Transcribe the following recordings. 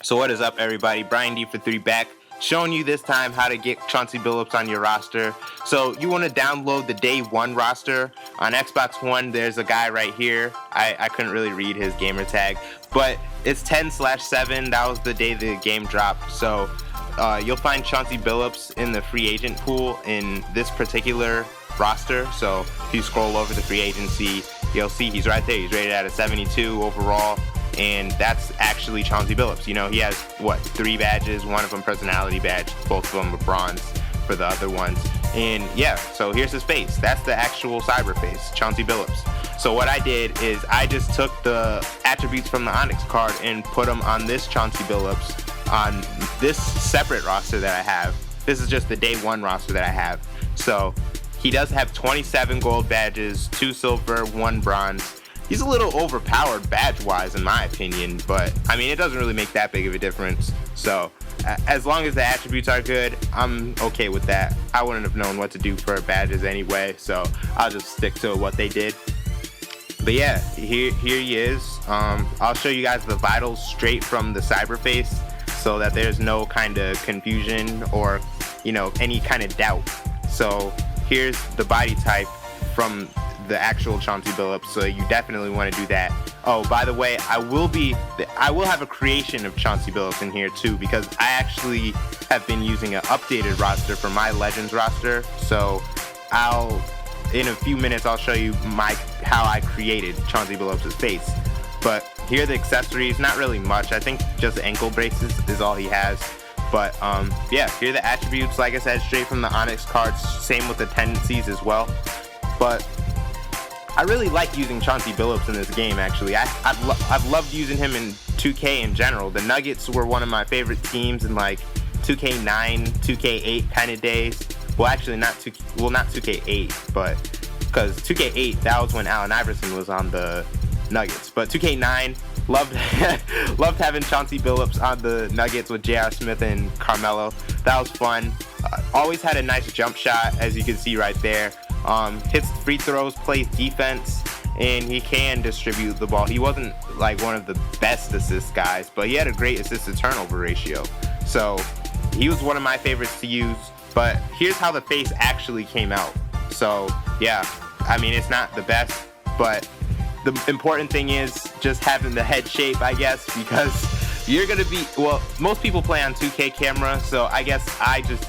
So what is up, everybody? Brian D for 3 back, showing you this time how to get Chauncey Billups on your roster. So you want to download the day one roster. On Xbox One, there's a guy right here. I couldn't really read his gamer tag, but it's 10/7. That was the day the game dropped. So you'll find Chauncey Billups in the free agent pool in this particular roster. So if you scroll over the free agency, you'll see he's right there. He's rated at a 72 overall. And that's actually Chauncey Billups. You know, he has, 3 badges, one of them personality badge, both of them are bronze for the other ones. And yeah, so here's his face. That's the actual cyberface, Chauncey Billups. So what I did is I just took the attributes from the Onyx card and put them on this Chauncey Billups on this separate roster that I have. This is just the day one roster that I have. So he does have 27 gold badges, 2 silver, 1 bronze. He's a little overpowered badge-wise, in my opinion, but, I mean, it doesn't really make that big of a difference. So, as long as the attributes are good, I'm okay with that. I wouldn't have known what to do for badges anyway, so I'll just stick to what they did. But yeah, here he is. I'll show you guys the vitals straight from the cyberface so that there's no kind of confusion or, any kind of doubt. So, here's the body type from the actual Chauncey Billups, so you definitely want to do that. Oh, by the way, I will have a creation of Chauncey Billups in here too, because I actually have been using an updated roster for my Legends roster. So in a few minutes, I'll show you how I created Chauncey Billups' face. But here are the accessories. Not really much. I think just ankle braces is all he has. But yeah, here are the attributes. Like I said, straight from the Onyx cards. Same with the tendencies as well. But I really like using Chauncey Billups in this game, actually. I've loved using him in 2K in general. The Nuggets were one of my favorite teams in like 2K9, 2K8 kind of days. Well, actually not 2K8, but because 2K8, that was when Allen Iverson was on the Nuggets. But 2K9, loved having Chauncey Billups on the Nuggets with J.R. Smith and Carmelo. That was fun. Always had a nice jump shot, as you can see right there. Hits free throws, plays defense, and he can distribute the ball. He wasn't like one of the best assist guys, but he had a great assist to turnover ratio. So he was one of my favorites to use. But here's how the face actually came out. So yeah, I mean, it's not the best, but the important thing is just having the head shape, I guess, because you're gonna be, most people play on 2K camera, so I guess I just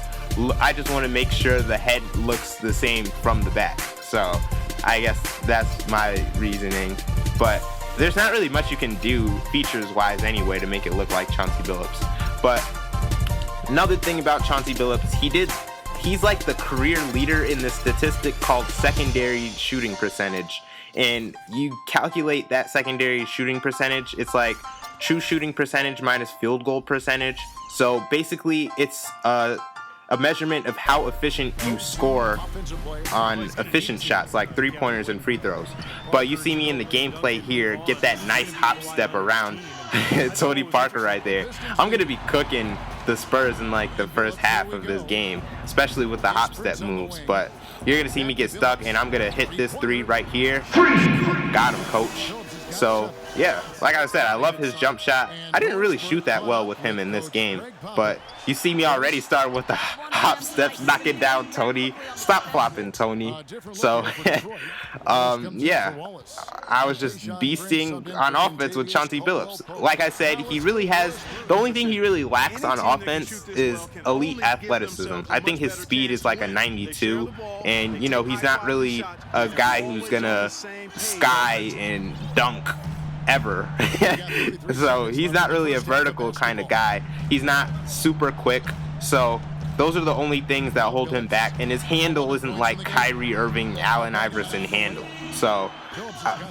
want to make sure the head looks the same from the back. So I guess that's my reasoning. But there's not really much you can do features-wise anyway to make it look like Chauncey Billups. But another thing about Chauncey Billups, he's like the career leader in this statistic called secondary shooting percentage. And you calculate that secondary shooting percentage, it's like true shooting percentage minus field goal percentage. So basically, it's a measurement of how efficient you score on efficient shots like 3-pointers and free throws. But you see me in the gameplay here get that nice hop step around Tony Parker right there. I'm going to be cooking the Spurs in like the first half of this game, especially with the hop step moves. But you're going to see me get stuck, and I'm going to hit this 3 right here. Got him, coach. So yeah, like I said, I love his jump shot. I didn't really shoot that well with him in this game, but you see me already start with the hop steps, knocking down Tony. Stop flopping, Tony. So yeah, I was just beasting on offense with Chauncey Billups. Like I said, the only thing he really lacks on offense is elite athleticism. I think his speed is like a 92, and he's not really a guy who's gonna sky and dunk ever. So he's not really a vertical kind of guy. He's not super quick. So those are the only things that hold him back. And his handle isn't like Kyrie Irving, Allen Iverson handle. So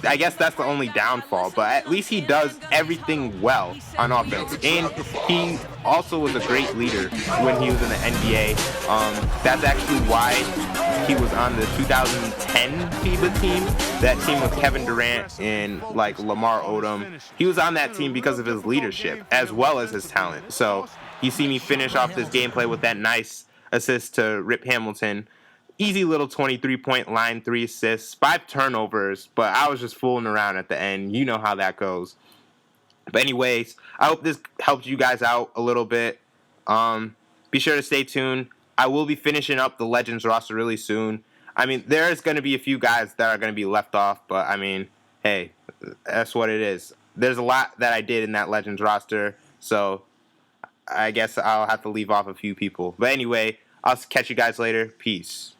I guess that's the only downfall. But at least he does everything well on offense. And he also was a great leader when he was in the NBA. That's actually why he was on the 2010 FIBA team. That team with Kevin Durant and like Lamar Odom. He was on that team because of his leadership as well as his talent. So you see me finish off this gameplay with that nice assist to Rip Hamilton. Easy little 23-point line, 3 assists, 5 turnovers, but I was just fooling around at the end. You know how that goes. But anyways, I hope this helps you guys out a little bit. Be sure to stay tuned. I will be finishing up the Legends roster really soon. I mean, there's going to be a few guys that are going to be left off, but I mean, hey, that's what it is. There's a lot that I did in that Legends roster, so I guess I'll have to leave off a few people. But anyway, I'll catch you guys later. Peace.